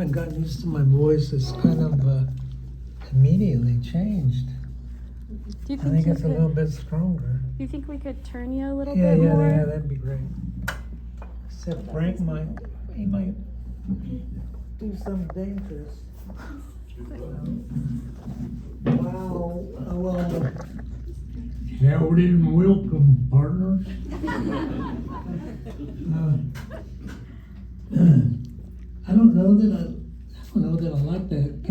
haven't gotten used to my voice. It's kind of immediately changed. Do you I think think you it's a could, little bit stronger. do you think we could turn you a little Yeah, bit more? yeah, that'd be great. Except Frank he might do something dangerous. Wow, well, Howard and welcome, partners. I don't know that I like that.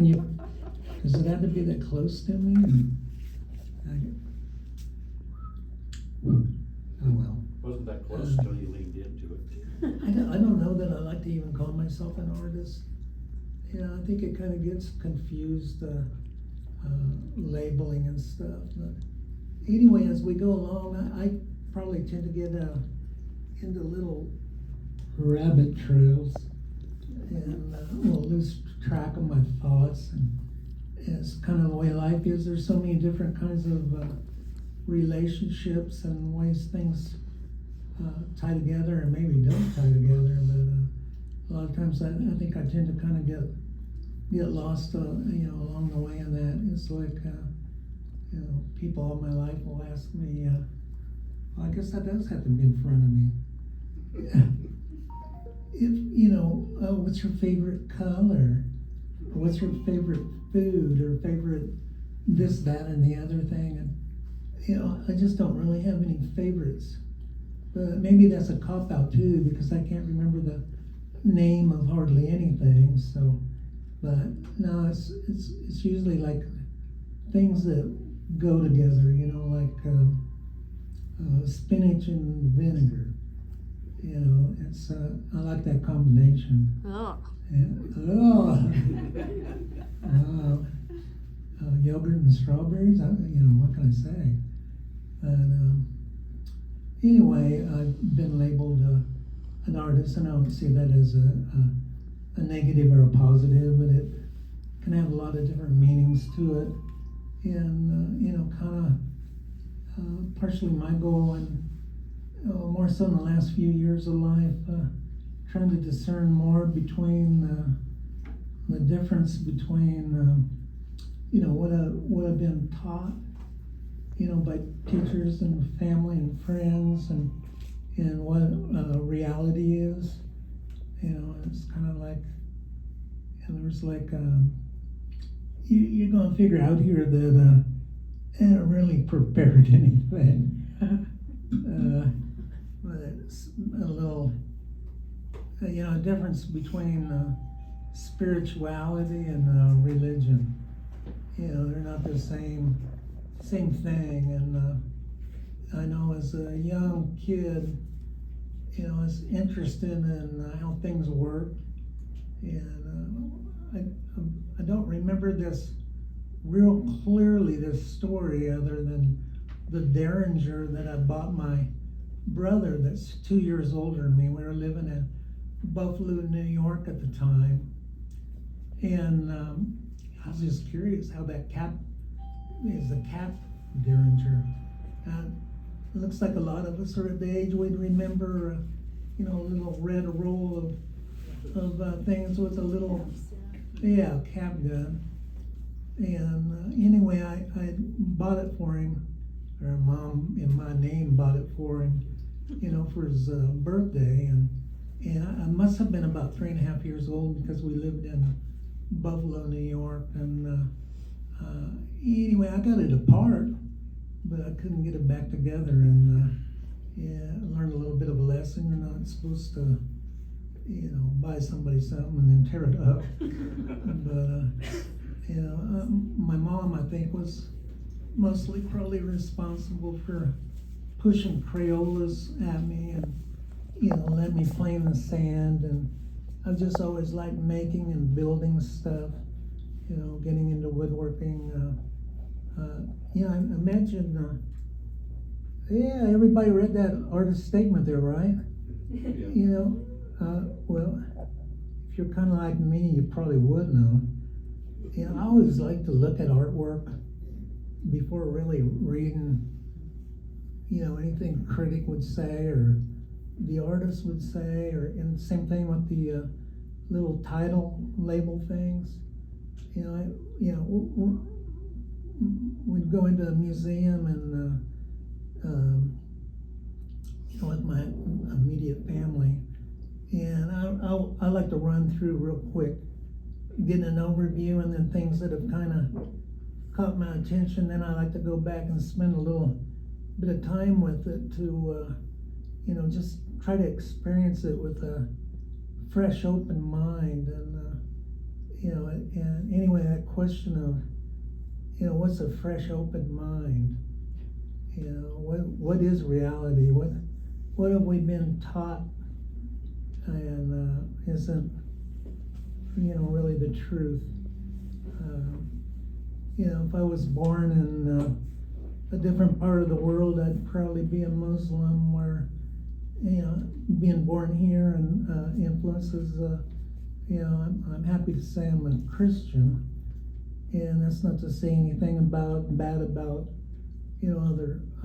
Does it have to be that close to me? Oh well. Wasn't that close till you leaned into it? I don't know that I like to even call myself an artist. Yeah, I think it kind of gets confused, labeling and stuff. But anyway, as we go along, I probably tend to get into little rabbit trails, and will lose track of my thoughts. And it's kind of the way life is. There's so many different kinds of relationships and ways things tie together, and maybe don't tie together. But a lot of times, I think I tend to kind of get lost, along the way in that. It's like, people all my life will ask me, well, I guess that does have to be in front of me. What's your favorite color? Or what's your favorite food, or favorite this, that, and the other thing? And, I just don't really have any favorites. But maybe that's a cop-out too, because I can't remember the name of hardly anything. So, but no, it's usually like things that go together. Like spinach and vinegar. It's I like that combination. Oh. Yogurt and strawberries. What can I say? And anyway, I've been labeled an artist, and I don't see that as a negative or a positive, but it can have a lot of different meanings to it. And kind of partially my goal, and more so in the last few years of life, trying to discern more between the difference between what I've been taught, by teachers and family and friends, and what reality is. It's kind of like, there's like you're gonna figure out here that I haven't really prepared anything. But it's a little, a difference between spirituality and religion. They're not the same thing. And I know as a young kid, I was interested in how things work. And I don't remember this real clearly, this story, other than the Derringer that I bought my brother that's 2 years older than me. We were living in Buffalo, New York at the time. And I was just curious how that cap is a cap Derringer. It looks like a lot of us are at the age we'd remember, a little red roll of things with a little, cap gun. And anyway, I bought it for him, or Mom in my name bought it for him, for his birthday. And I must have been about 3.5 years old, because we lived in Buffalo, New York. And anyway, I got it apart, but I couldn't get it back together. And I learned a little bit of a lesson. You're not supposed to, buy somebody something and then tear it up. But my mom, I think, was mostly probably responsible for pushing Crayolas at me, and let me play in the sand. And I've just always liked making and building stuff, getting into woodworking. I imagine, everybody read that artist statement there, right? Yeah. Well, if you're kind of like me, you probably would know. I always like to look at artwork before really reading, anything a critic would say or the artist would say, and same thing with the little title label things. We'd go into a museum and with my immediate family, and I like to run through real quick, getting an overview, and then things that have kind of caught my attention. Then I like to go back and spend a little bit of time with it to, just try to experience it with a fresh, open mind. And anyway, that question of, what's a fresh, open mind? What is reality? What have we been taught, and isn't, really the truth? If I was born in a different part of the world, I'd probably be a Muslim, where, being born here and influences, I'm happy to say I'm a Christian, and that's not to say anything bad about,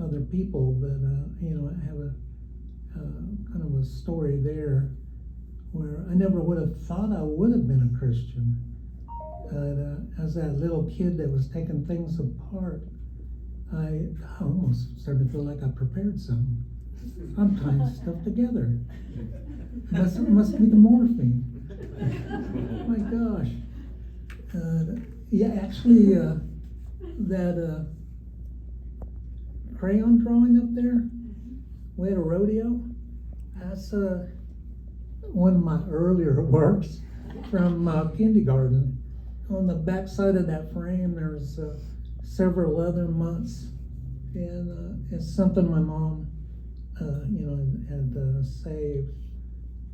other people, but, I have a kind of a story there where I never would have thought I would have been a Christian. As that little kid that was taking things apart, I almost started to feel like I prepared something. I'm tying stuff together. Must be the morphine. My gosh. Actually, that crayon drawing up there, we had a rodeo. That's one of my earlier works from kindergarten. On the back side of that frame, there's several other months, and it's something my mom, had saved.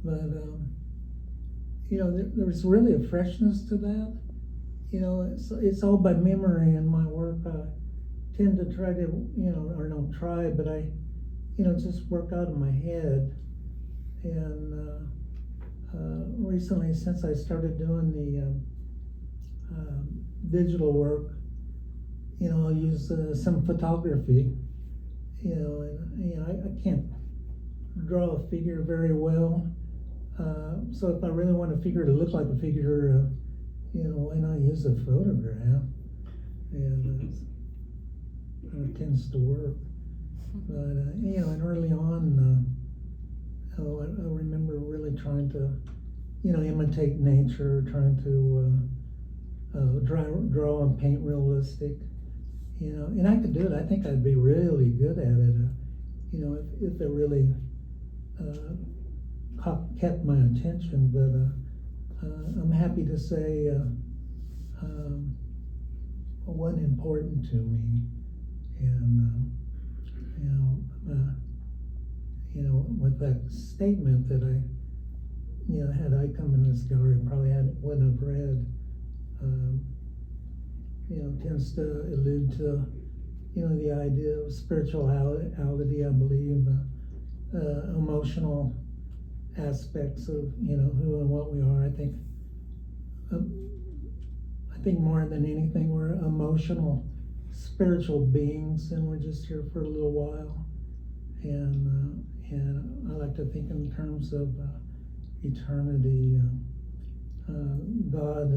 But there's really a freshness to that. It's all by memory in my work. I tend to try to, or don't try, but I, just work out of my head. And recently, since I started doing the digital work, I'll use some photography, and I can't draw a figure very well. So if I really want a figure to look like a figure, why not use a photograph? And it tends to work. But, and early on, I remember really trying to, imitate nature, trying to draw and paint realistic, and I could do it. I think I'd be really good at it, if it really kept my attention. But I'm happy to say it wasn't important to me, and with that statement that I, had I come in this gallery, probably wouldn't have read. Tends to allude to, the idea of spirituality, I believe, emotional aspects of, who and what we are. I think more than anything, we're emotional, spiritual beings, and we're just here for a little while. And I like to think in terms of eternity. God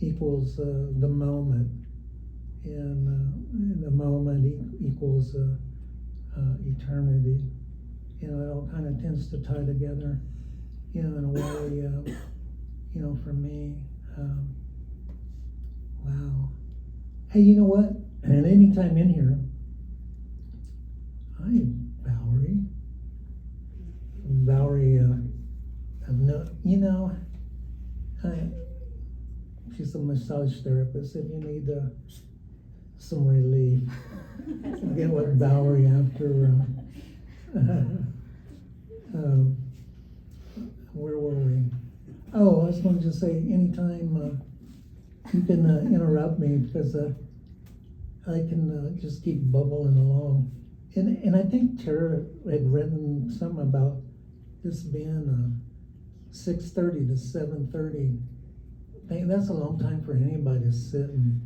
equals the moment, and the moment equals eternity. It all kind of tends to tie together, in a way, for me. Wow. Hey, you know what? And anytime in here, hi, Valerie. Valerie, she's a massage therapist. If you need some relief, get with Valerie after. Where were we? Oh, I was going to just say, anytime you can interrupt me, because I can just keep bubbling along. And I think Tara had written something about this being 6:30 to 7:30. That's a long time for anybody to sit and,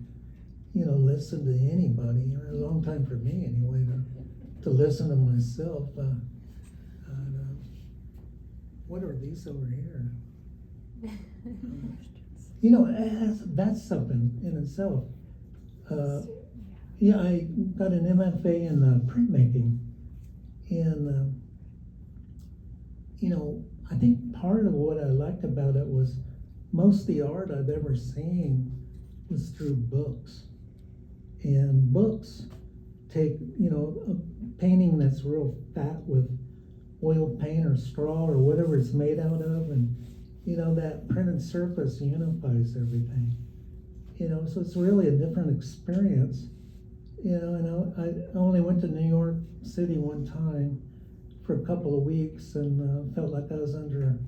listen to anybody. A long time for me, anyway, to listen to myself. What are these over here? You know, that's something in itself. Yeah, I got an MFA in printmaking, and you know, I think part of what I liked about it was most of the art I've ever seen was through books, and books take, you know, a painting that's real fat with oil paint or straw or whatever it's made out of, and you know, that printed surface unifies everything. You know, so it's really a different experience. You know, and I only went to New York City one time for a couple of weeks, and felt like I was under,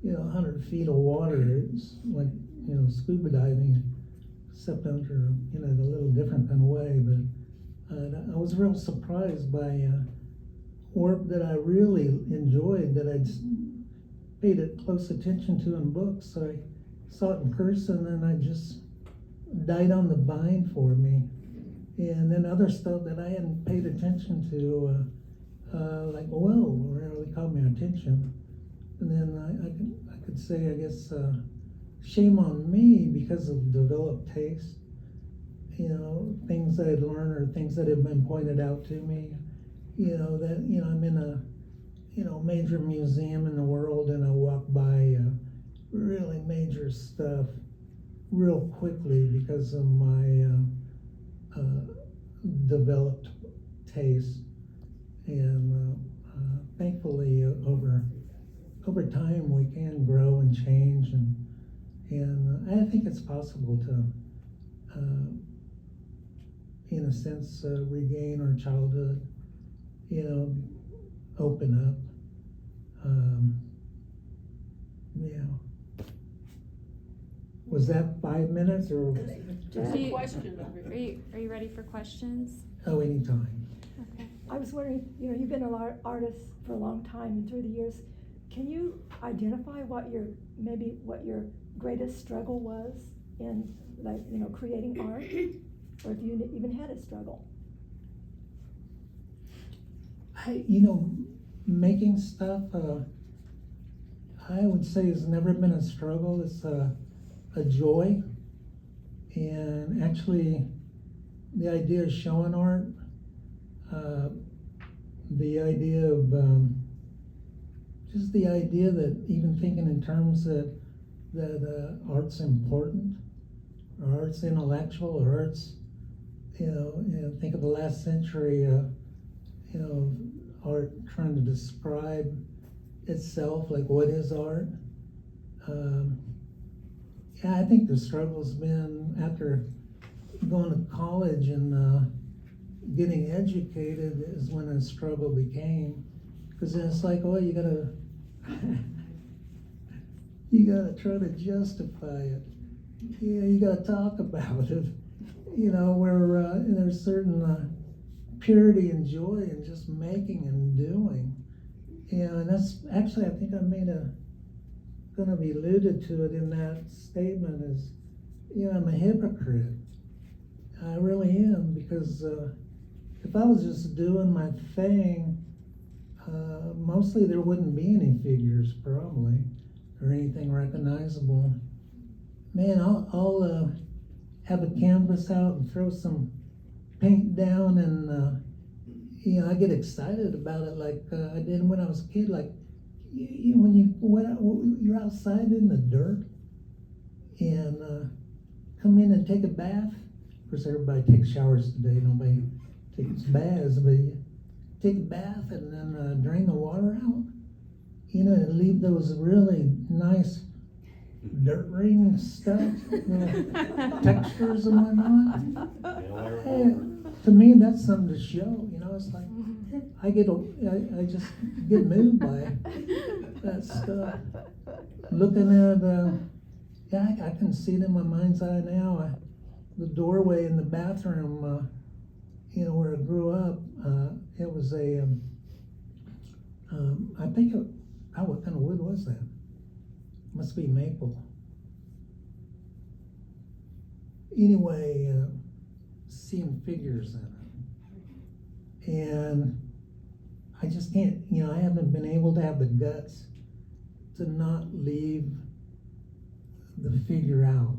you know, 100 feet of water. It's like, you know, scuba diving, except under, you know, in a little different kind of way. But I was real surprised by work that I really enjoyed, that I'd paid it close attention to in books. So I saw it in person, and I just died on the vine for me. And then other stuff that I hadn't paid attention to, like oil really caught my attention. And then I could say, I guess, shame on me because of developed taste. You know, things I'd learned or things that had been pointed out to me. You know, that, you know, I'm in a, you know, major museum in the world, and I walk by really major stuff real quickly because of my developed taste. And thankfully, over time, we can grow and change, and I think it's possible to, in a sense, regain our childhood. You know, open up. Yeah. Was that 5 minutes or? Just Do a you- question over here. Are you ready for questions? Oh, anytime. Okay. I was wondering, you know, you've been an artist for a long time, and through the years, can you identify what your greatest struggle was in, like, you know, creating art, or if you even had a struggle? You know, making stuff, I would say has never been a struggle. It's a joy. And actually, the idea of showing art, the idea of, just the idea that even thinking in terms that art's important, or art's intellectual, or art's, you know, think of the last century, you know, art trying to describe itself, like what is art? Yeah, I think the struggle's been after going to college and getting educated is when a struggle became, because then it's like, oh, you gotta try to justify it. Yeah, you gotta talk about it. You know, where there's certain purity and joy in just making and doing. And that's actually, I think I gonna be alluded to it in that statement is, you know, I'm a hypocrite. I really am, because if I was just doing my thing, mostly there wouldn't be any figures probably, or anything recognizable. Man, I'll have a canvas out and throw some paint down, and you know, I get excited about it like I did when I was a kid. Like when you're outside in the dirt and come in and take a bath. Of course, everybody takes showers today. Nobody takes baths, but you take a bath and then drain the water out. You know, and leave those really nice dirt ring stuff, textures and whatnot. Hey, to me, that's something to show. You know, it's like I just get moved by that stuff. Looking at, yeah, I can see it in my mind's eye now. The doorway in the bathroom, you know, where I grew up, it was a, I think, what kind of wood was that? Must be maple. Anyway, seeing figures in it. And I just can't, you know, I haven't been able to have the guts to not leave the figure out.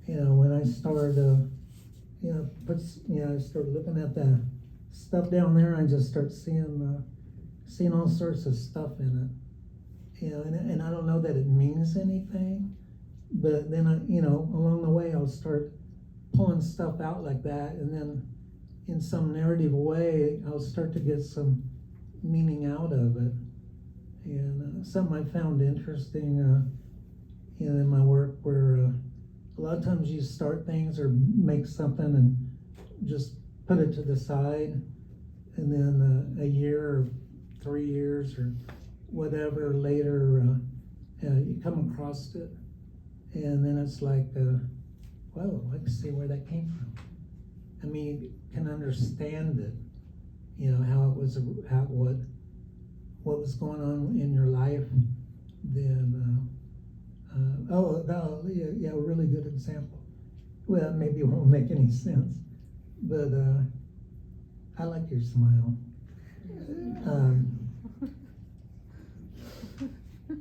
You know, when I started, I started looking at the stuff down there, I just start seeing all sorts of stuff in it. You know, and I don't know that it means anything, but then along the way I'll start pulling stuff out like that, and then in some narrative way I'll start to get some meaning out of it. And something I found interesting, in my work, where a lot of times you start things or make something and just put it to the side, and then a year or 3 years or whatever later, you come across it, and then it's like, well, I can see where that came from. I mean, you can understand it, how it was, what was going on in your life. Then, a really good example. Well, maybe it won't make any sense, but I like your smile.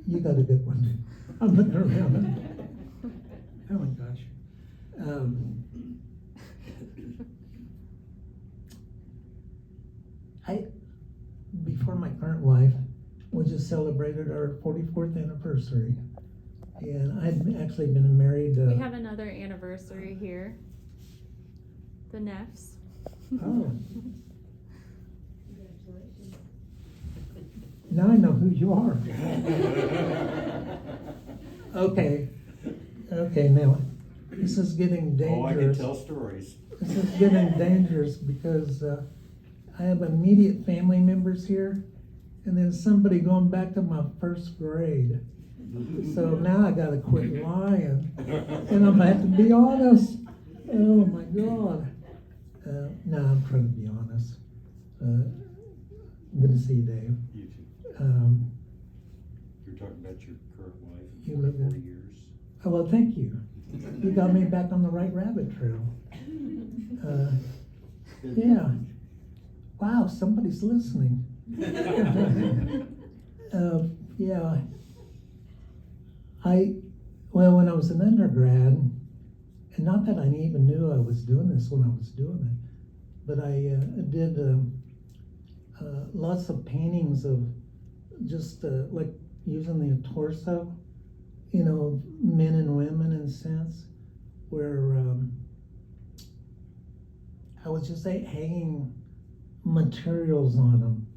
You got a good one too. I'm looking around. Oh my gosh. Before my current wife, we just celebrated our 44th anniversary. And I'd actually been married. We have another anniversary here. The Neffs. Oh. Now I know who you are. Okay, now, this is getting dangerous. Oh, I can tell stories. This is getting dangerous because I have immediate family members here, and then somebody going back to my first grade. So now I gotta quit lying, and I'm gonna have to be honest. Oh my God. No, I'm trying to be honest. Good to see you, Dave. You too. You're talking about your current wife You for live 40 there. years. Oh, well, thank you. You got me back on the right rabbit trail. Yeah. Wow, somebody's listening. Yeah. When I was an undergrad, and not that I even knew I was doing this when I was doing it, but I did lots of paintings of just like using the torso, men and women in a sense, where I was just hanging materials on them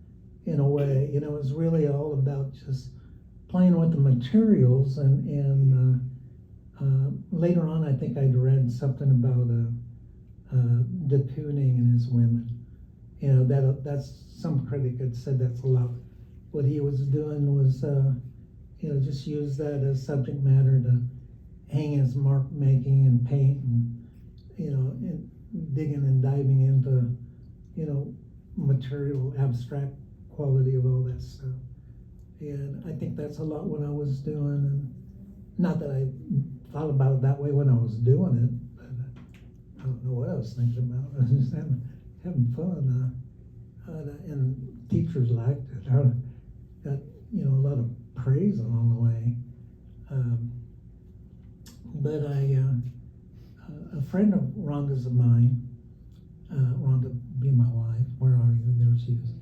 in a way. It was really all about just playing with the materials, and later on I think I'd read something about de Kooning and his women. That's some critic had said that's a lot. What he was doing was, just use that as subject matter to hang his mark making and paint, and and digging and diving into, material abstract quality of all that stuff. And I think that's a lot what I was doing, and not that I thought about it that way when I was doing it, but I don't know what I was thinking about. I was just having fun, and teachers liked it. I got a lot of praise along the way. But a friend of Rhonda's of mine, Rhonda being my wife, where are you? There she is.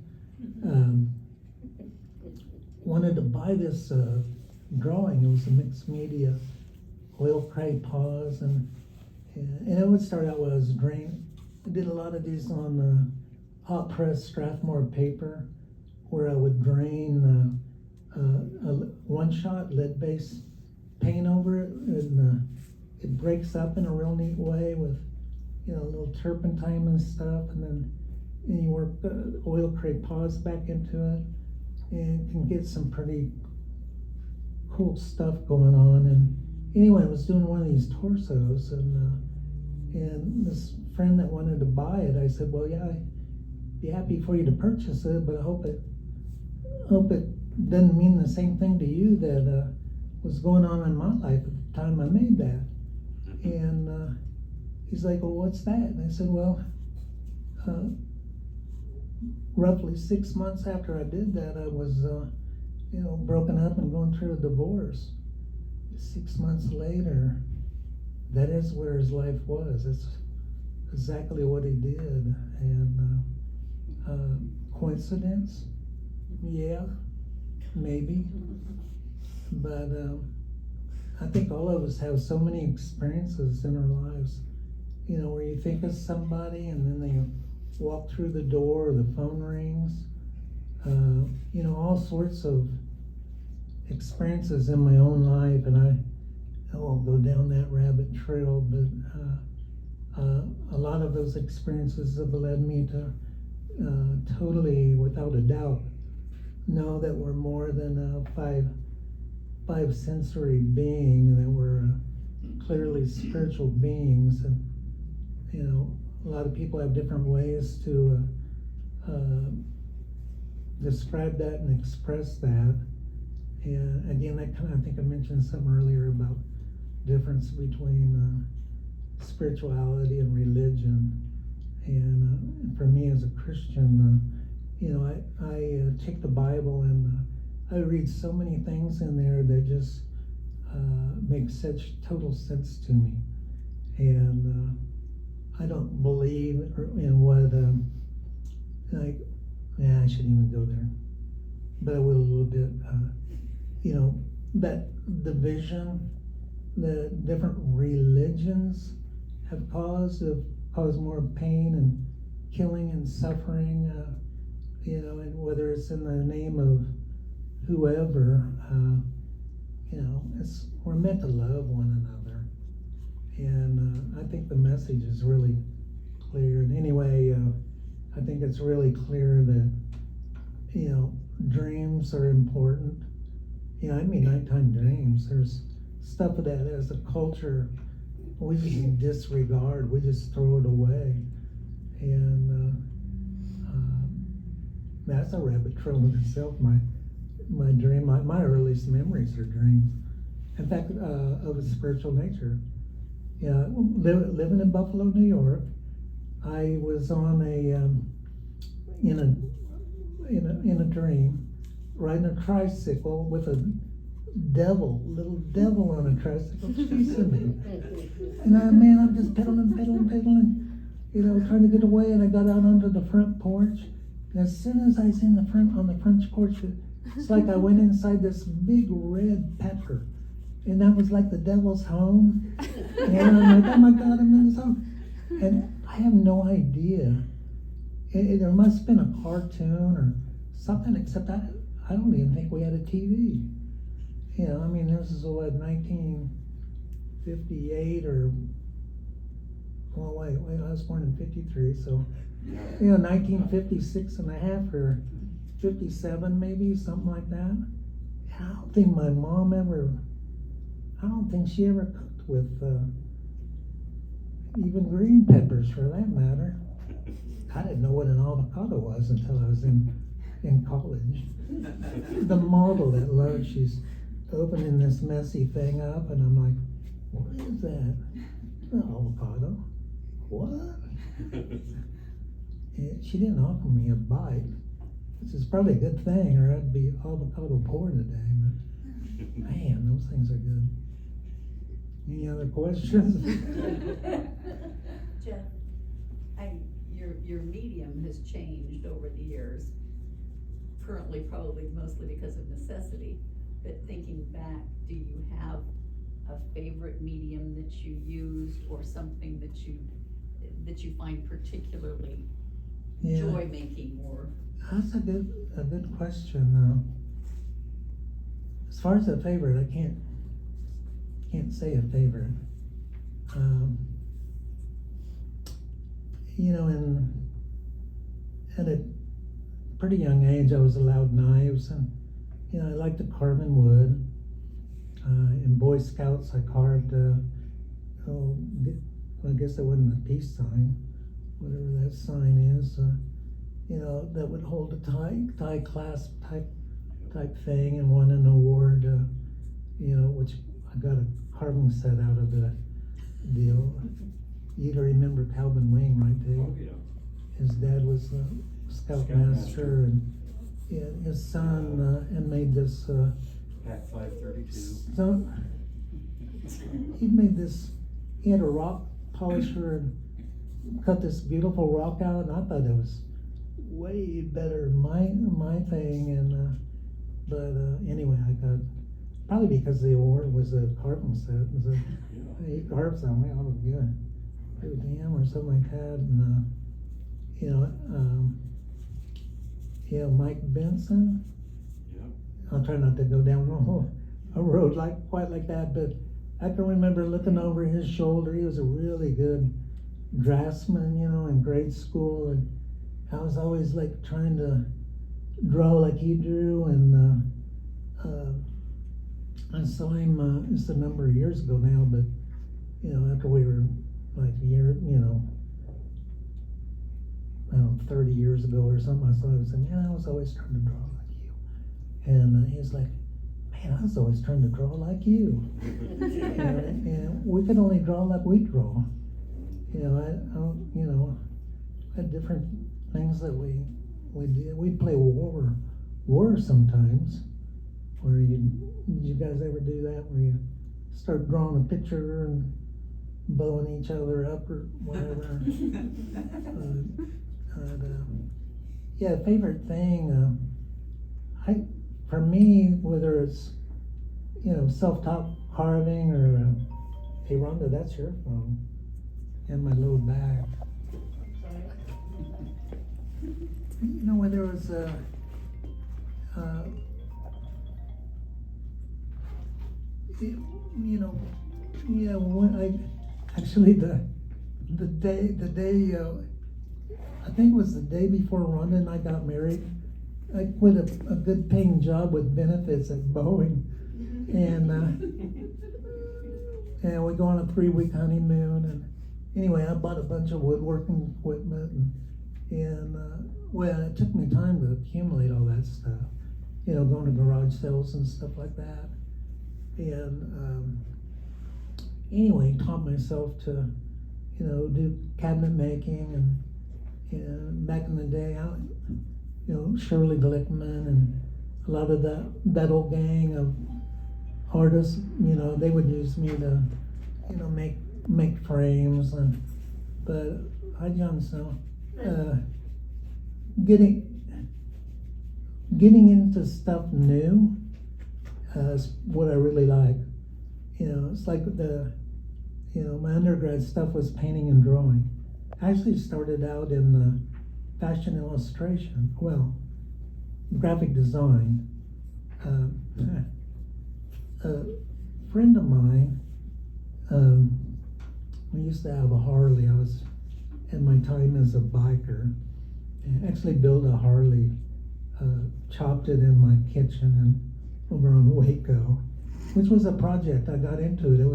Wanted to buy this drawing. It was a mixed media oil clay pause, and it would start out when I was drained. I did a lot of these on hot press Strathmore paper, where I would drain a one-shot lead-based paint over it, and it breaks up in a real neat way with a little turpentine and stuff, and then you work oil clay pause back into it, and can get some pretty cool stuff going on. And anyway, I was doing one of these torsos, and this friend that wanted to buy it, I said, well, yeah, I'd be happy for you to purchase it, but I hope it doesn't mean the same thing to you that was going on in my life at the time I made that. And he's like, well, what's that? And I said, well, roughly 6 months after I did that, I was, broken up and going through a divorce. 6 months later, that is where his life was. It's exactly what he did. And coincidence? Yeah, maybe. But I think all of us have so many experiences in our lives, you know, where you think of somebody and then they walk through the door or the phone rings. You know, all sorts of experiences in my own life, and I won't go down that rabbit trail, but a lot of those experiences have led me to totally, without a doubt, know that we're more than a five sensory being, that we're clearly spiritual beings. And you know, a lot of people have different ways to describe that and express that. And again, I think I mentioned something earlier about difference between spirituality and religion. And for me as a Christian, you know, I take the Bible and I read so many things in there that just make such total sense to me. And I don't believe in what, I shouldn't even go there, but I will a little bit. You know, that division, the different religions have caused more pain and killing and suffering, you know, and whether it's in the name of whoever, you know, we're meant to love one another. And I think the message is really clear. And anyway, I think it's really clear that, you know, dreams are important. You know, I mean, nighttime dreams. There's stuff that as a culture we just disregard. We just throw it away. And that's a rabbit trail in itself. My dream, my earliest memories are dreams. In fact, of a spiritual nature. Yeah, living in Buffalo, New York, I was on in a dream, riding a tricycle with a little devil on a tricycle chasing me. And I'm just pedaling, you know, trying to get away. And I got out onto the front porch. And as soon as I was on the front porch, it's like I went inside this big red pepper. And that was like the devil's home. And I'm like, oh my God, I'm in this home. And I have no idea. There must have been a cartoon or something, except I don't even think we had a TV. You know, I mean, this is what, 1958 or, well, wait, I was born in 53, so, you know, 1956 and a half or 57 maybe, something like that. I don't think my mom she ever cooked with even green peppers, for that matter. I didn't know what an avocado was until I was in college. The model at Lowe's, she's opening this messy thing up, and I'm like, what is that? An avocado. What? And she didn't offer me a bite, which is probably a good thing, or I'd be avocado poor today. But man, those things are good. Any other questions? Jeff, your medium has changed over the years. Currently, probably mostly because of necessity. But thinking back, do you have a favorite medium that you used, or something that you find particularly joy making? Or That's a good question. As far as a favorite, I can't say a favorite. You know, at a pretty young age, I was allowed knives, and you know, I liked to carve in wood. In Boy Scouts, I carved. I guess it wasn't a peace sign, whatever that sign is. You know, that would hold a tie clasp type thing, and won an award. You know, which I got a carving set out of the deal. You'd remember Calvin Wing, right, Dave? Oh, yeah. His dad was a scoutmaster, and his son and made this Pack 532. he made this, he had a rock polisher and cut this beautiful rock out, and I thought it was way better than my thing, and but anyway, I got, probably because the award was a carving set, it was a, he carved something, I don't know, good damn or something like that, and you know, Mike Benson. Yeah. I'll try not to go down a road quite like that, but I can remember looking over his shoulder. He was a really good draftsman, you know, in grade school, and I was always like trying to draw like he drew, and I saw him. It's a number of years ago now, but you know, after we were like you know, I don't know, 30 years ago or something, I saw him and said, man, I was always trying to draw like you. And he was like, man, I was always trying to draw like you. And we could only draw like we draw. You know, I don't, you know, had different things that we did. We'd play war sometimes, where did you guys ever do that, where you start drawing a picture and blowing each other up or whatever? Yeah, favorite thing, for me, whether it's, you know, self-taught carving or, hey Rhonda, that's your phone, and my little bag. You know, whether it was, you know, yeah, when actually the day, I think it was the day before Rhonda and I got married, I quit a good paying job with benefits at Boeing, and we go on a 3-week honeymoon, and anyway, I bought a bunch of woodworking equipment, and well, it took me time to accumulate all that stuff, you know, going to garage sales and stuff like that, and anyway, taught myself to, you know, do cabinet making, and back in the day, you know, Shirley Glickman and a lot of that old gang of artists, you know, they would use me to, you know, make frames, but hi John Snow, getting into stuff new is what I really like. You know, it's like you know, my undergrad stuff was painting and drawing. I actually started out in fashion illustration, well, graphic design. A friend of mine, we used to have a Harley. I was, in my time as a biker, and actually built a Harley, chopped it in my kitchen and over on Waco, which was a project. I got into it. It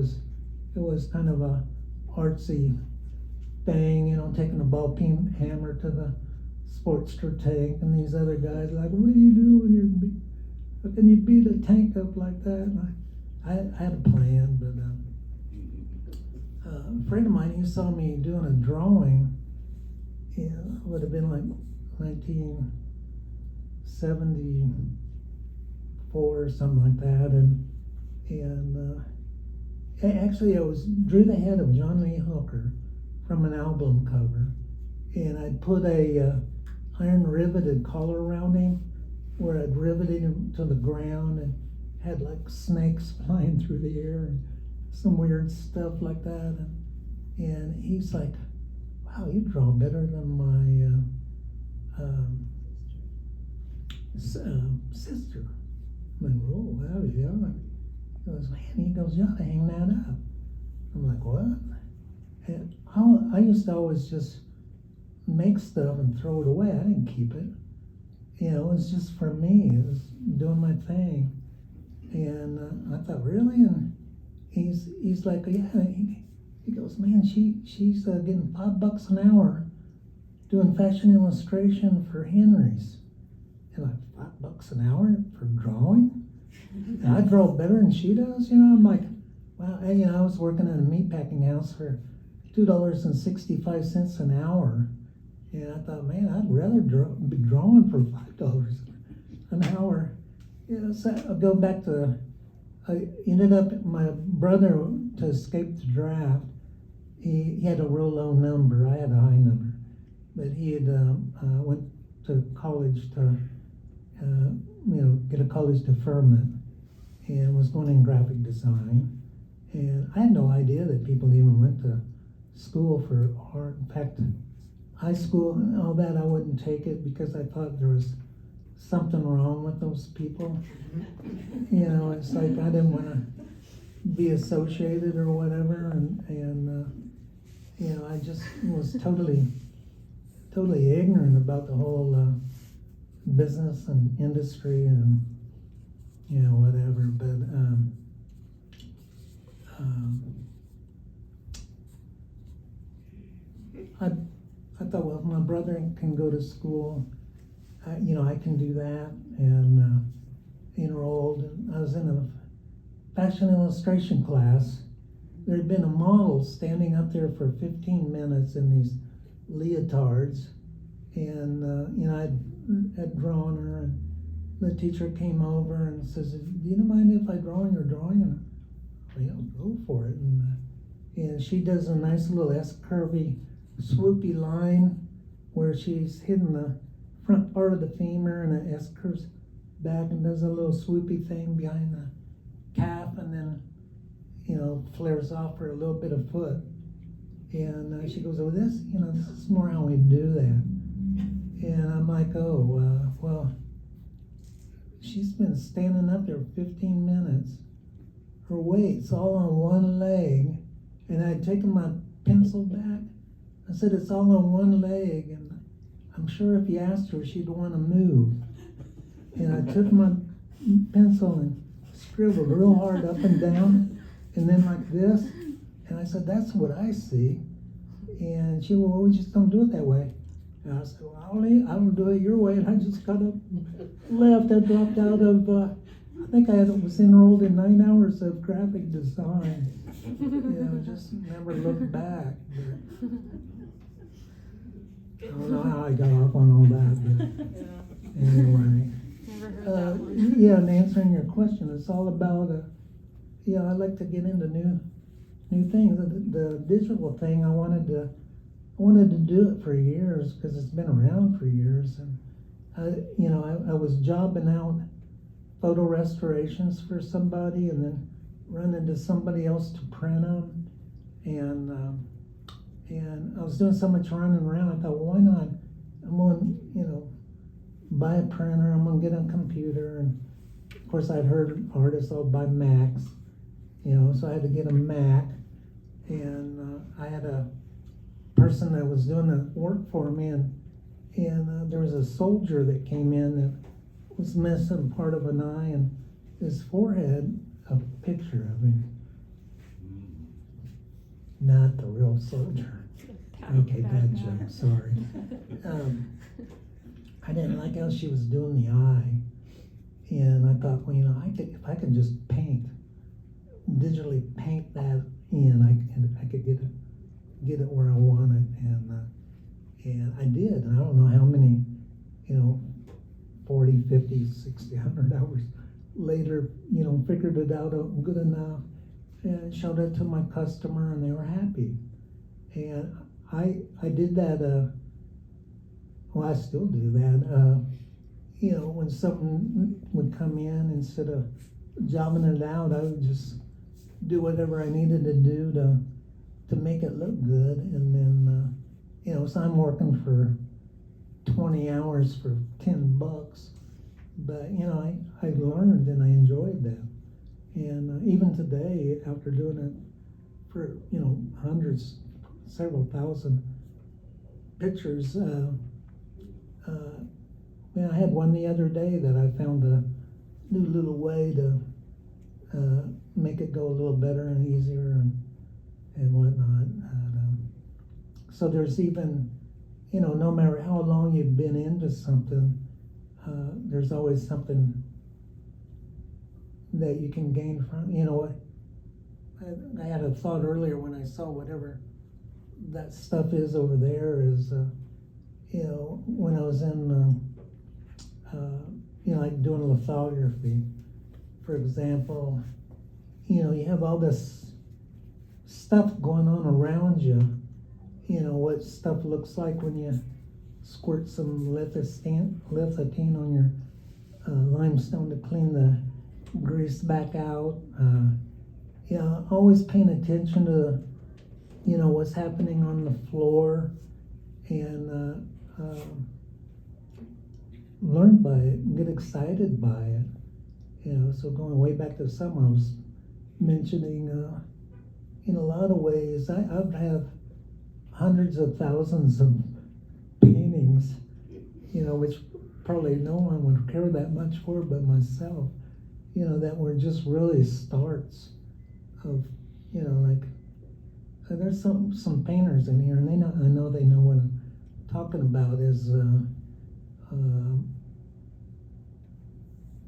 was kind of a artsy thing, you know, taking a ball peen hammer to the Sportster tank, and these other guys like, what do you do when how can you beat a tank up like that? And I had a plan, but a friend of mine, he saw me doing a drawing, you know, it would have been like 1974 or something like that, and actually I drew the head of John Lee Hooker from an album cover, and I'd put a iron riveted collar around him, where I'd riveted him to the ground and had like snakes flying through the air and some weird stuff like that, and he's like, wow, you draw better than my sister. I'm like, oh, wow, yeah. He goes, man, he goes, you ought to hang that up. I'm like, what? And I used to always just make stuff and throw it away. I didn't keep it. You know, it was just for me. It was doing my thing. And I thought, really? And he's like, yeah. He goes, man, she's getting $5 an hour doing fashion illustration for Henry's. And like, $5 an hour for drawing? And I draw better than she does, you know. I'm like, wow. And, you know, I was working in a meatpacking house for $2.65 an hour, and I thought, man, I'd rather be drawing for $5 an hour. You know, so I'll go back to I ended up, my brother, to escape the draft, he had a real low number. I had a high number, but he had went to college to get a college deferment, and was going in graphic design. And I had no idea that people even went to school for art. In fact, high school and all that, I wouldn't take it because I thought there was something wrong with those people. It's like I didn't want to be associated or whatever, and I just was totally ignorant about the whole business and industry and whatever. But I thought, well, if my brother can go to school, I can do that, and enrolled. And I was in a fashion illustration class. There had been a model standing up there for 15 minutes in these leotards, and I had drawn her, and the teacher came over and says, "Do you mind if I draw on your drawing?" And go for it. And she does a nice little S-curvy, swoopy line where she's hidden the front part of the femur, and the S curves back and does a little swoopy thing behind the calf, and then flares off for a little bit of foot. And she goes, "Oh, this is more how we do that." And I'm like, "Oh, well, she's been standing up there 15 minutes. Her weight's all on one leg." And I'd taken my pencil back. I said, "It's all on one leg, and I'm sure if you asked her, she'd want to move." And I took my pencil and scribbled real hard up and down, and then like this. And I said, "That's what I see." And she, "Well, we just don't do it that way." And I said, "Well, I don't do it your way." And I just got up and left. I dropped out of, I think I was enrolled in 9 hours of graphic design. Just never looked back. But I don't know how I got off on all that, but anyway. Never heard that one. Yeah, and answering your question, it's all about, I like to get into new things. The digital thing, I wanted to do it for years because it's been around for years, and I was jobbing out photo restorations for somebody, and then run into somebody else to print them, and I was doing so much running around. I thought, well, why not? I'm going, buy a printer. I'm going to get a computer, and of course, I'd heard artists all buy Macs, so I had to get a Mac, and I had a person that was doing the work for me, and there was a soldier that came in that was missing part of an eye, and his forehead, a picture of him. Not the real soldier. Okay, bad joke, sorry. I didn't like how she was doing the eye, and I thought, well, if I could just digitally paint that in, I could get it where I want it, and I did. And I don't know how many, 40, 50, 60, 100 hours later, figured it out good enough, and showed it to my customer, and they were happy. And I did that, I still do that, when something would come in, instead of jobbing it out, I would just do whatever I needed to do to make it look good. And then, so I'm working for 20 hours for $10, but, I learned and I enjoyed that. And even today, after doing it for, hundreds, several thousand pictures, I had one the other day that I found a new little way to make it go a little better and easier and whatnot. So there's even, no matter how long you've been into something, there's always something that you can gain from. I had a thought earlier when I saw whatever that stuff is over there is, when I was in, like doing lithography, for example, you have all this stuff going on around you. What stuff looks like when you squirt some lecithin on your limestone to clean the grease back out. Always paying attention to, what's happening on the floor, and learn by it and get excited by it. So going way back to some I was mentioning, in a lot of ways, I would have hundreds of thousands of paintings, which probably no one would care that much for but myself, that were just really starts of, like, there's some painters in here, and I know they know what I'm talking about, is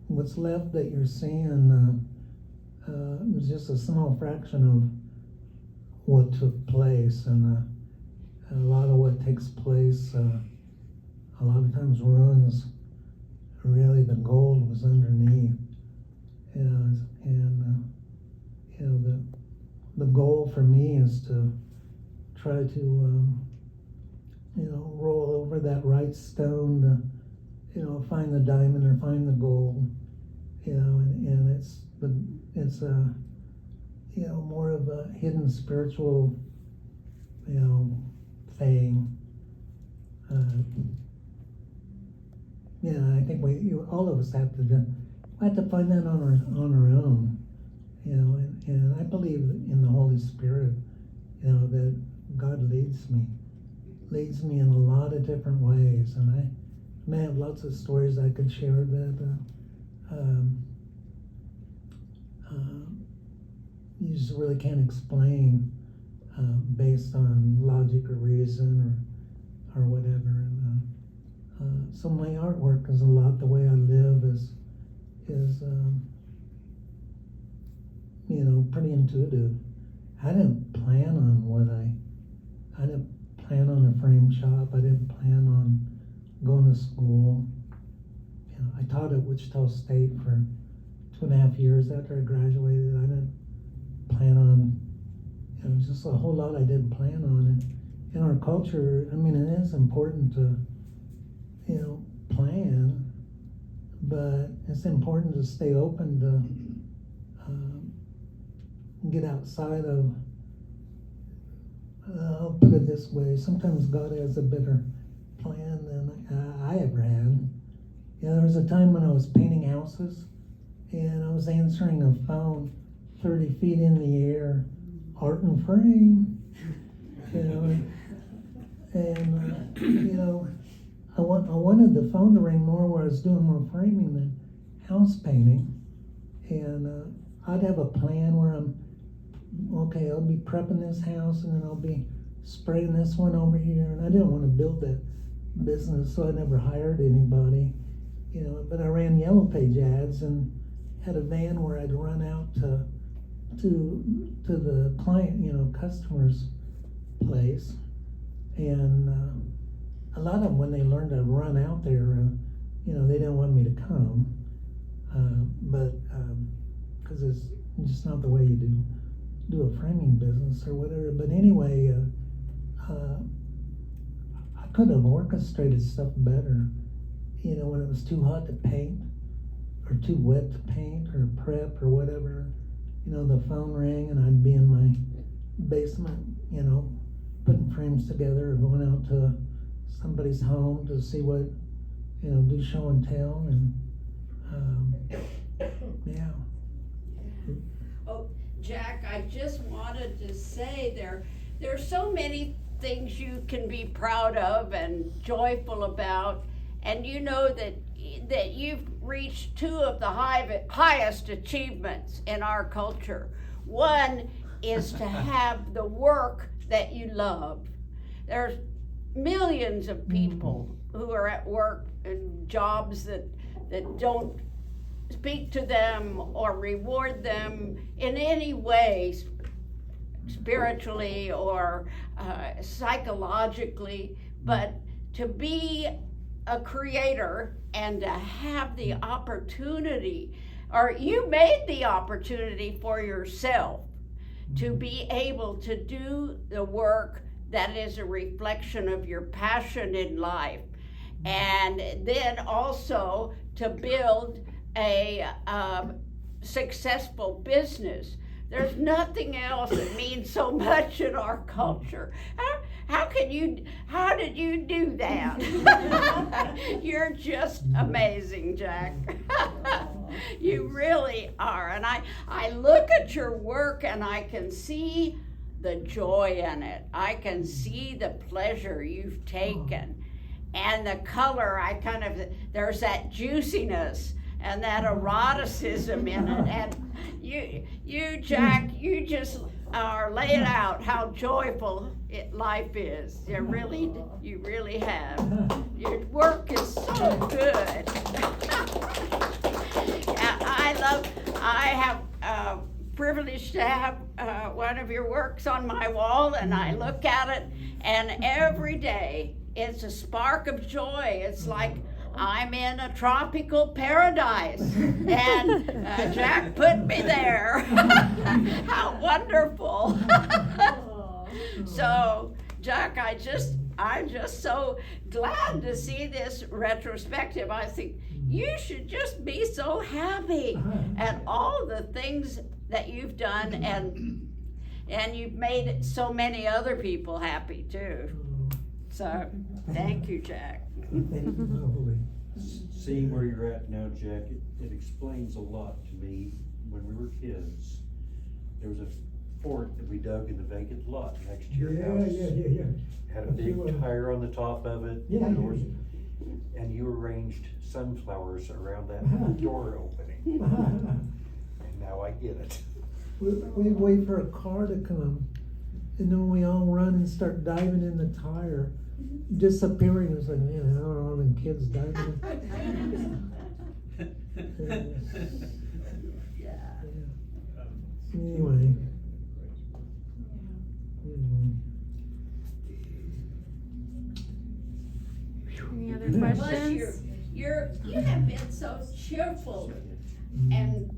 what's left that you're seeing is just a small fraction of what took place, and a lot of what takes place, a lot of times ruins really the gold was underneath. The goal for me is to try to roll over that right stone to find the diamond or find the gold, and it's more of a hidden spiritual thing. I think all of us have to find that on our own, and I believe in the Holy Spirit, that God leads me in a lot of different ways, and I may have lots of stories I could share that you just really can't explain based on logic or reason or whatever. And so my artwork is a lot the way I live is pretty intuitive. I didn't plan on I didn't plan on a frame shop. I didn't plan on going to school. I taught at Wichita State for 2.5 years after I graduated. I didn't plan on, just a whole lot I didn't plan on. And in our culture, it is important to, plan, but it's important to stay open to get outside of, I'll put it this way, sometimes God has a better plan than I ever had. There was a time when I was painting houses, and I was answering a phone 30 feet in the air, art and frame, I wanted the phone to ring more where I was doing more framing than house painting, and I'd have a plan where I'll be prepping this house, and then I'll be spraying this one over here, and I didn't want to build that business, so I never hired anybody, but I ran Yellow Page ads and had a van where I'd run out to the client, customer's place, and a lot of them, when they learned to run out there, they didn't want me to come, but because it's just not the way you do a framing business or whatever. But anyway, I could have orchestrated stuff better, when it was too hot to paint or too wet to paint or prep or whatever. The phone rang and I'd be in my basement, putting frames together or going out to somebody's home to see what, do show and tell, and yeah. Oh, Jack, I just wanted to say there's so many things you can be proud of and joyful about, and that you've reached two of the highest achievements in our culture. One is to have the work that you love. There's millions of people who are at work in jobs that don't speak to them or reward them in any way, spiritually or psychologically, but to be a creator and to have the opportunity or you made the opportunity for yourself to be able to do the work that is a reflection of your passion in life, and then also to build a successful business. There's nothing else that means so much in our culture. How did you do that? You're just amazing, Jack. You really are. And I look at your work and I can see the joy in it. I can see the pleasure you've taken. And the color, there's that juiciness and that eroticism in it. And you, Jack, you just are laying out how joyful life is. You really have. Your work is so good. I have privileged to have one of your works on my wall, and I look at it, and every day it's a spark of joy. It's like I'm in a tropical paradise, and Jack put me there. How wonderful. So, Jack, I'm just so glad to see this retrospective. I think you should just be so happy at all the things that you've done, and you've made so many other people happy too. So, thank you, Jack. Seeing where you're at now, Jack, it explains a lot to me. When we were kids, there was a fort that we dug in the vacant lot next to your house. Yeah. Had a big tire on the top of it. Yeah. And you arranged sunflowers around that door opening. And now I get it. We wait for a car to come, and then we all run and start diving in the tire, disappearing. It's like, man, I don't know, all them kids diving. Anyway. Any other Plus, questions? you have been so cheerful and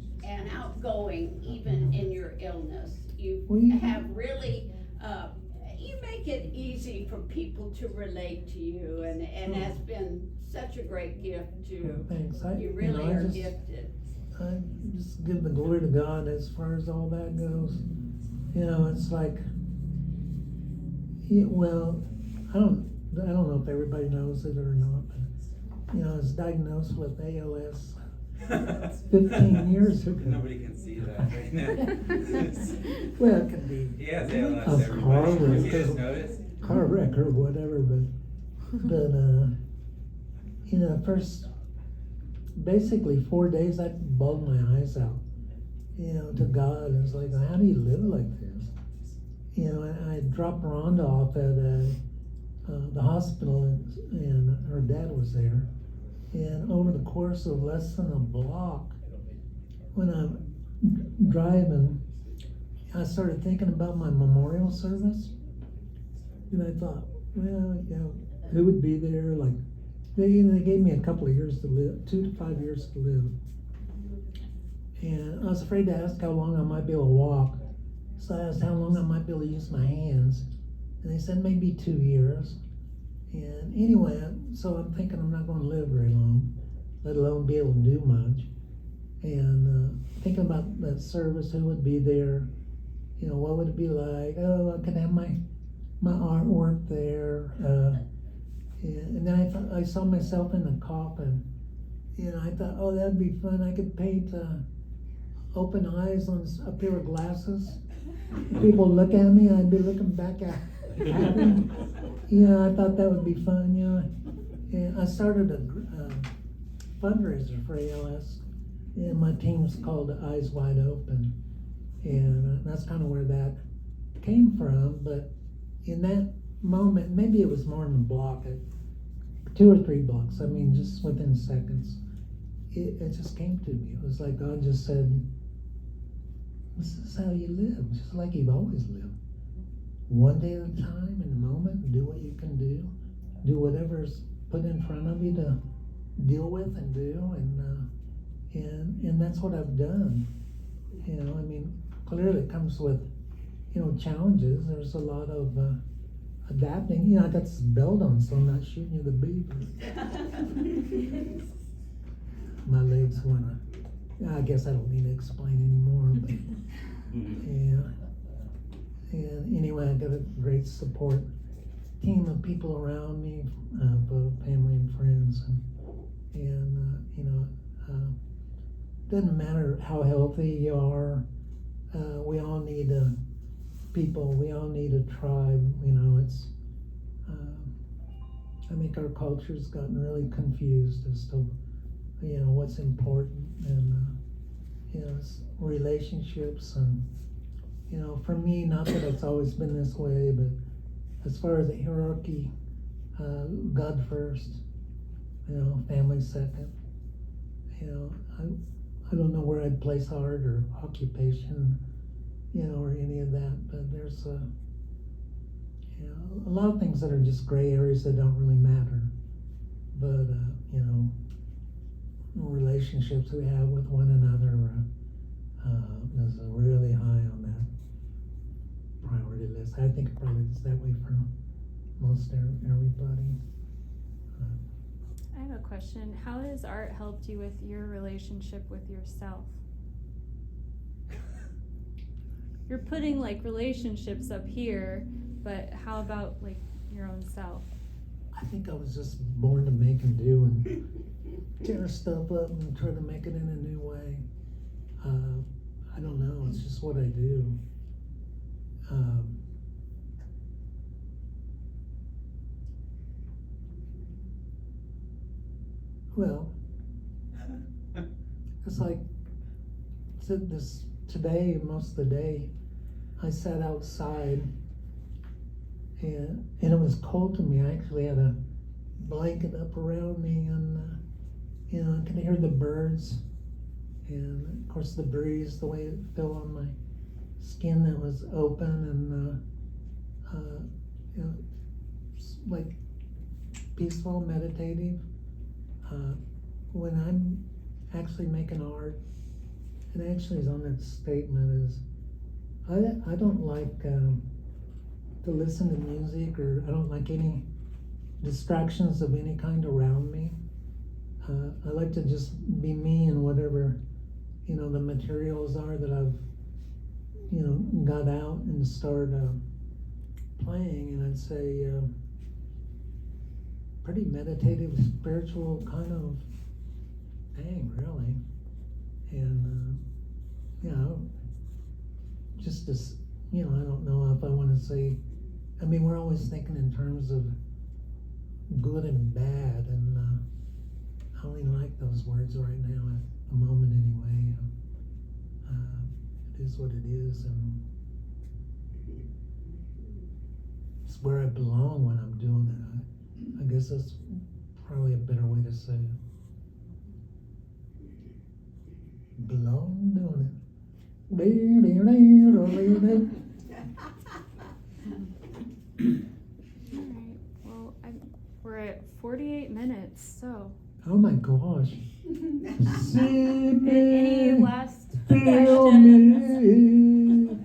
outgoing even in your illness. You have really, you make it easy for people to relate to you, and has been such a great gift to, Thanks. you really are gifted. I just give the glory to God as far as all that goes. You know, it's like, well, I don't know if everybody knows it or not, but, you know, I was diagnosed with ALS 15 years ago. Nobody can see that right now. Well, it could be He has ALS, a car everybody. wreck, You just noticed? car wreck or whatever, but you know, first, basically 4 days I bawled my eyes out, you know, to God. It's like, how do you live like this? You know, I dropped Rhonda off at the hospital, and her dad was there. And over the course of less than a block, when I'm driving, I started thinking about my memorial service. And I thought, well, you know, who would be there? Like, they gave me a couple of years to live, 2 to 5 years to live. And I was afraid to ask how long I might be able to walk. So I asked how long I might be able to use my hands. And they said maybe 2 years. And anyway, so I'm thinking I'm not going to live very long, let alone be able to do much. And thinking about that service, who would be there, you know, what would it be like? Oh, I could have my artwork there. And then I saw myself in the coffin. You know, I thought, oh, that'd be fun. I could paint open eyes on a pair of glasses. People look at me, I'd be looking back at them. You know, I thought that would be fun, you know. And I started a fundraiser for ALS, and my team's called Eyes Wide Open. And that's kind of where that came from. But in that moment, maybe it was more than a block, 2 or 3 blocks, I mean, just within seconds, it just came to me. It was like God just said, this is how you live, just like you've always lived. One day at a time, in the moment, do what you can do whatever's put in front of you to deal with and do, and that's what I've done. You know, I mean, clearly it comes with, you know, challenges. There's a lot of adapting. You know, I got this belt on, so I'm not shooting you the beaver. My legs wanna. I guess I don't need to explain anymore. But yeah. And anyway, I got a great support team of people around me, both family and friends, and you know, doesn't matter how healthy you are. We all need people. We all need a tribe. You know, it's. I think our culture's gotten really confused as to, you know, what's important, and you know, it's relationships, and you know, for me, not that it's always been this way, but as far as the hierarchy, God first, you know, family second. You know, I don't know where I'd place art or occupation, you know, or any of that, but there's you know, a lot of things that are just gray areas that don't really matter. But you know, relationships we have with one another is really high on that priority list. I think it probably is that way for most everybody. I have a question. How has art helped you with your relationship with yourself? You're putting like relationships up here, but how about like your own self? I think I was just born to make and do and tear stuff up and try to make it in a new way. I don't know, it's just what I do. Well, it's like this today, most of the day, I sat outside and it was cold to me. I actually had a blanket up around me, and you know, I could hear the birds, and of course the breeze, the way it fell on my skin that was open, and you know, like peaceful, meditative. When I'm actually making art, it actually is on that statement, is I don't like to listen to music, or I don't like any distractions of any kind around me. I like to just be me and whatever, you know, the materials are that I've, you know, got out and start playing, and I'd say pretty meditative, spiritual kind of thing, really. And you know, just as, you know, I don't know if I want to say, I mean, we're always thinking in terms of good and bad, and I don't even like those words right now at the moment anyway. It is what it is, and it's where I belong when I'm doing it. I guess that's probably a better way to say it. Belong doing it. Alright, well, we're at 48 minutes, so. Oh my gosh. See Any me, last feel questions? me,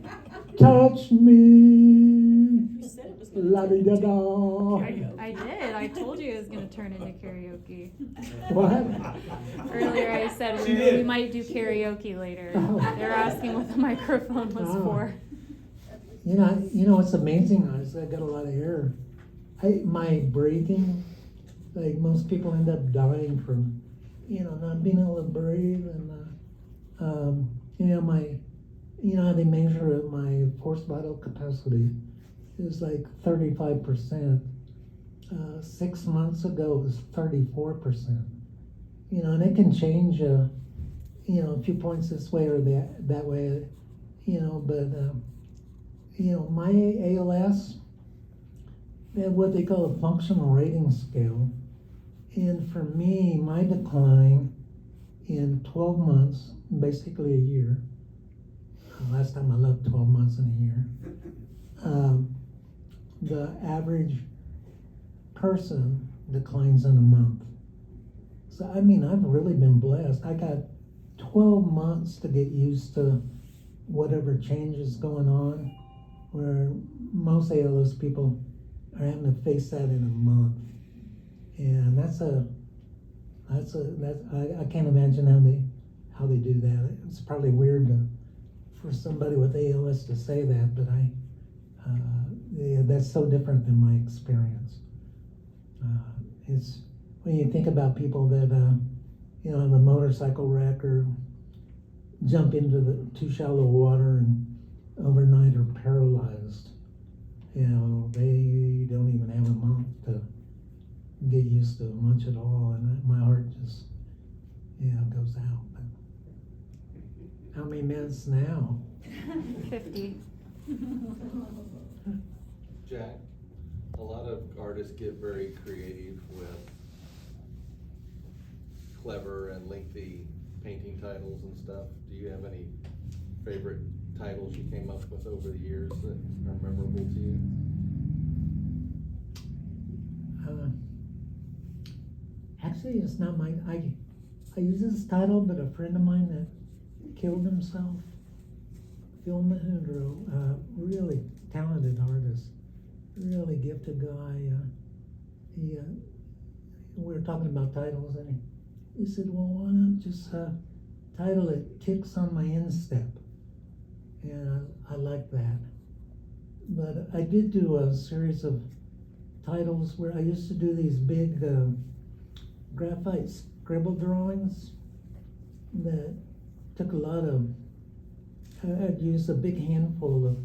touch me, la-di-da-da. I did. I told you it was going to turn into karaoke. What? Earlier I said we might do karaoke later. Oh. They were asking what the microphone was Oh. for. You know, it's amazing. I got a lot of air. My breathing, like most people end up dying from, you know, not being able to breathe, and you know, you know how they measure my forced vital capacity is like 35%. 6 months ago it was 34%. You know, and it can change, you know, a few points this way or that way, you know, but you know, my ALS, they have what they call a functional rating scale. And for me, my decline in 12 months, basically a year, last time I left 12 months in a year, the average person declines in a month. So, I mean, I've really been blessed. I got 12 months to get used to whatever change is going on, where most ALS people are having to face that in a month. And I can't imagine how they do that. It's probably weird for somebody with ALS to say that, but yeah, that's so different than my experience. It's when you think about people that have a motorcycle wreck or jump into the too shallow water and overnight are paralyzed. They don't even have a month to get used to much at all, and my heart just goes out. But how many minutes now? 50. Jack, a lot of artists get very creative with clever and lengthy painting titles and stuff. Do you have any favorite titles you came up with over the years that are memorable to you? Actually, it's not mine. I use this title, but a friend of mine that killed himself, Phil Mahundro, really talented artist, really gifted guy. We were talking about titles, and he said, well, why not just title it Ticks on My Instep? And I like that. But I did do a series of titles where I used to do these big graphite scribble drawings that took a lot of, I'd use a big handful of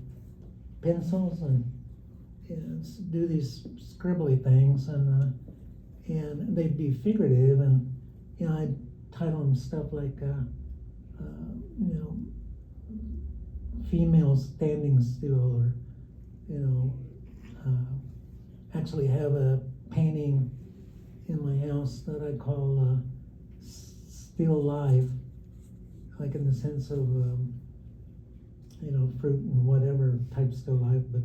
pencils and do these scribbly things, and they'd be figurative, and I'd title them stuff like female standing still, or actually have a painting in my house that I call Still Life, like in the sense of fruit and whatever type still life, but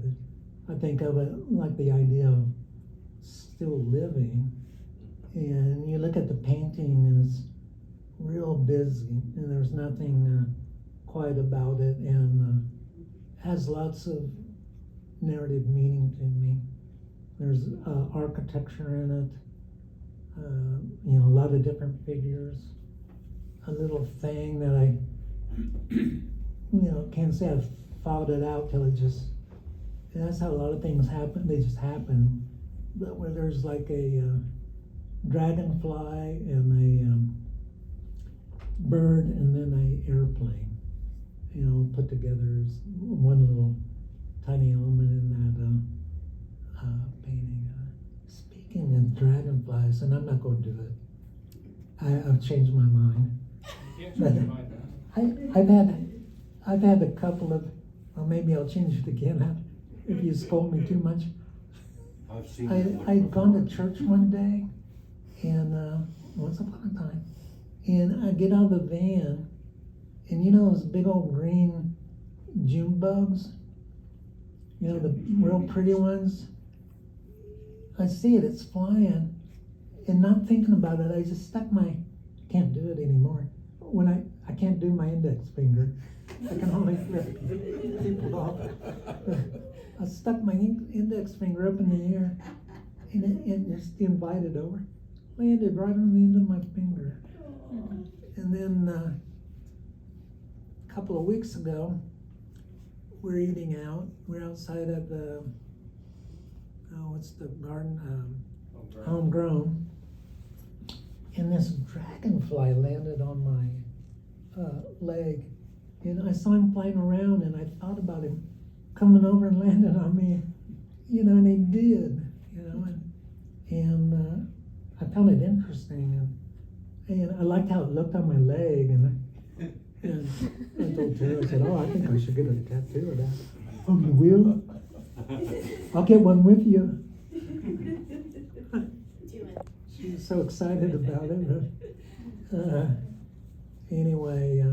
I think of it like the idea of still living. And you look at the painting and it's real busy, and there's nothing quiet about it, and has lots of narrative meaning to me. There's architecture in it, a lot of different figures, a little thing that I can't say I've thought it out till it just, and that's how a lot of things happen, they just happen. But where there's like a dragonfly and a bird and then an airplane, put together as one little tiny element in that painting. Speaking of dragonflies, and I'm not going to do it, I've changed my mind. You can't change your mind now. I've had a couple of, or maybe I'll change it again if you scold me too much. I've seen I'd gone to church one day, and once upon a time, and I get out of the van, and those big old green June bugs, the real pretty ones. I see it, it's flying, and not thinking about it, I just stuck can't do it anymore. When I can't do my index finger, I can only flip people off. I stuck my index finger up in the air, and it just invited over, landed right on the end of my finger. And then a couple of weeks ago, we're eating out. We're outside at the, what's the garden? Homegrown. And this dragonfly landed on my leg. And I saw him flying around, and I thought about him coming over and landing on me, and he did, and I found it interesting, and I liked how it looked on my leg, and I told Tara, I said, I think I should get a tattoo of that on the wheel. I'll get one with you. She was so excited about it. Anyway,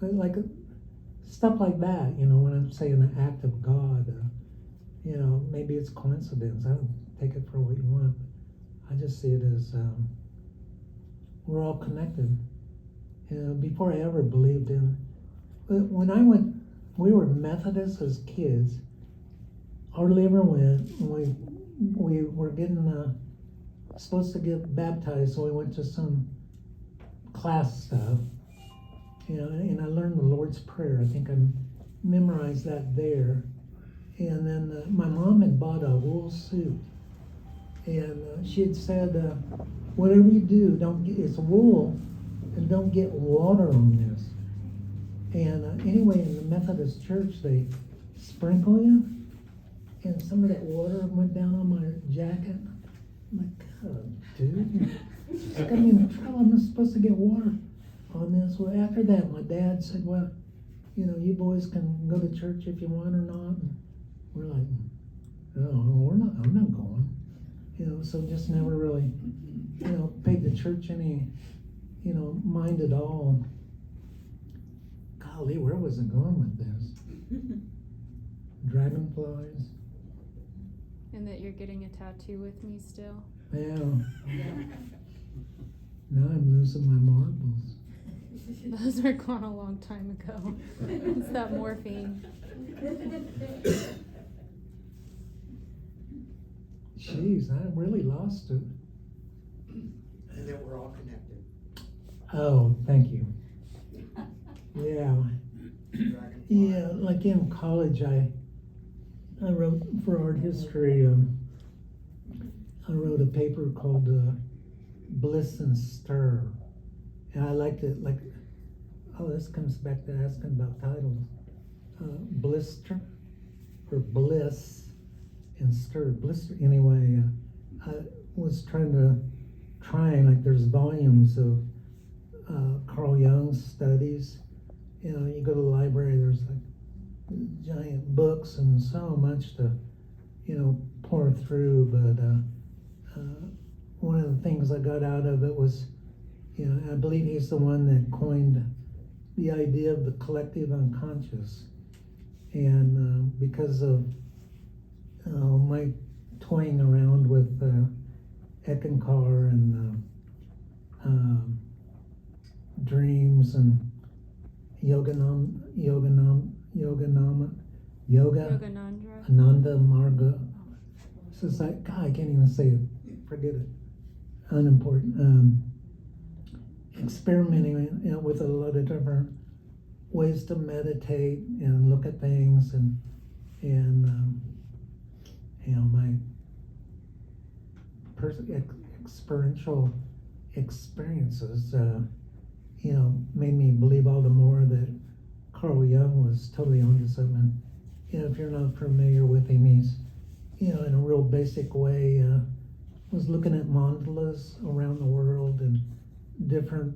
like stuff like that, when I'm saying an act of God, maybe it's coincidence. I don't take it for what you want. I just see it as we're all connected, before I ever believed in. But when we were Methodists as kids. Hardly ever went. We were getting supposed to get baptized, so we went to some class stuff. And I learned the Lord's Prayer. I think I memorized that there. And then my mom had bought a wool suit, and she had said, "Whatever you do, it's wool, and don't get water on this." And anyway, in the Methodist Church, they sprinkle you, and some of that water went down on my jacket. I'm like, God, dude, it's got me in trouble. I'm not supposed to get water on this. Well, after that, my dad said, "Well, you boys can go to church if you want or not." And we're like, "No, I'm not going." So just never really, paid the church any, mind at all. Golly, where was it going with this? Dragonflies. And that you're getting a tattoo with me still. Yeah. Now I'm losing my marbles. Those were gone a long time ago. It's that morphine. Jeez, I really lost it. And that we're all connected. Oh, thank you. Yeah. Dragonfly. Yeah, like in college, I wrote for art history. I wrote a paper called "Bliss and Stir," and I liked it. Like, this comes back to asking about titles. Blister or Bliss and Stir. Blister. Anyway, I was trying. Like, there's volumes of Carl Jung's studies. You go to the library. There's like giant books and so much to, pour through. But one of the things I got out of it was, I believe he's the one that coined the idea of the collective unconscious. And because of my toying around with Eckankar and dreams and Yoganandra. Ananda Marga. Society. God, I can't even say it. Forget it. Unimportant. Experimenting with a lot of different ways to meditate and look at things, and my experiential experiences, made me believe all the more that Carl Jung was totally onto something. If you're not familiar with him, he's, in a real basic way, was looking at mandalas around the world and different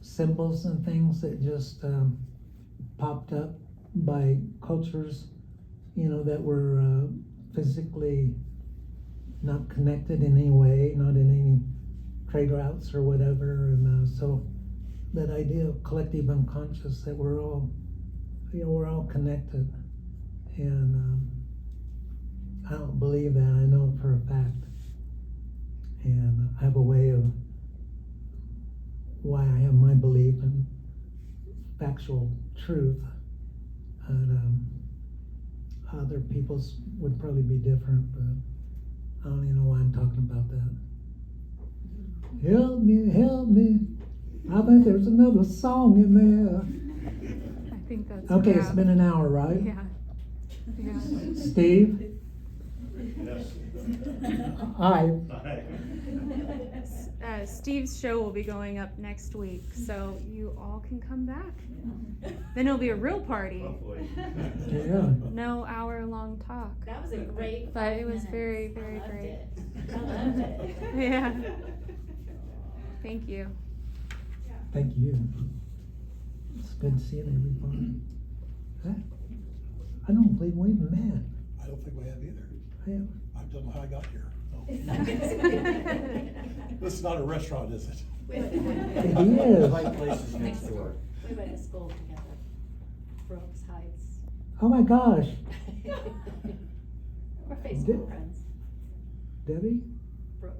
symbols and things that just popped up by cultures, that were physically not connected in any way, not in any trade routes or whatever. And so that idea of collective unconscious, that we're all connected. And I don't believe that. I know it for a fact. And I have a way of why I have my belief in factual truth. And other people's would probably be different, but I don't even know why I'm talking about that. Help me, help me. I think there's another song in there. I think that's Okay, a it's wrap. been an hour, right? Yeah. Steve? Yes. Aye. Steve's show will be going up next week, so you all can come back. Then it'll be a real party. Hopefully. Yeah. No hour-long talk. That was a great But 5 it was minutes. very, very I loved great. it. I loved it. Yeah. Thank you. Thank you. It's good seeing everybody. I don't believe we've met. I don't think we have either. Yeah. I don't know how I got here. This is not a restaurant, is it? It is. Right places next door. We went to school together. Brooks Heights. Oh my gosh. We're Facebook friends. Debbie? Brooke.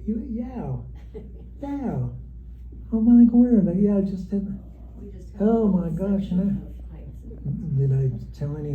Yeah. Oh my word, yeah, I just didn't. We just have Oh a my whole gosh, section no. of heights and- Did I tell any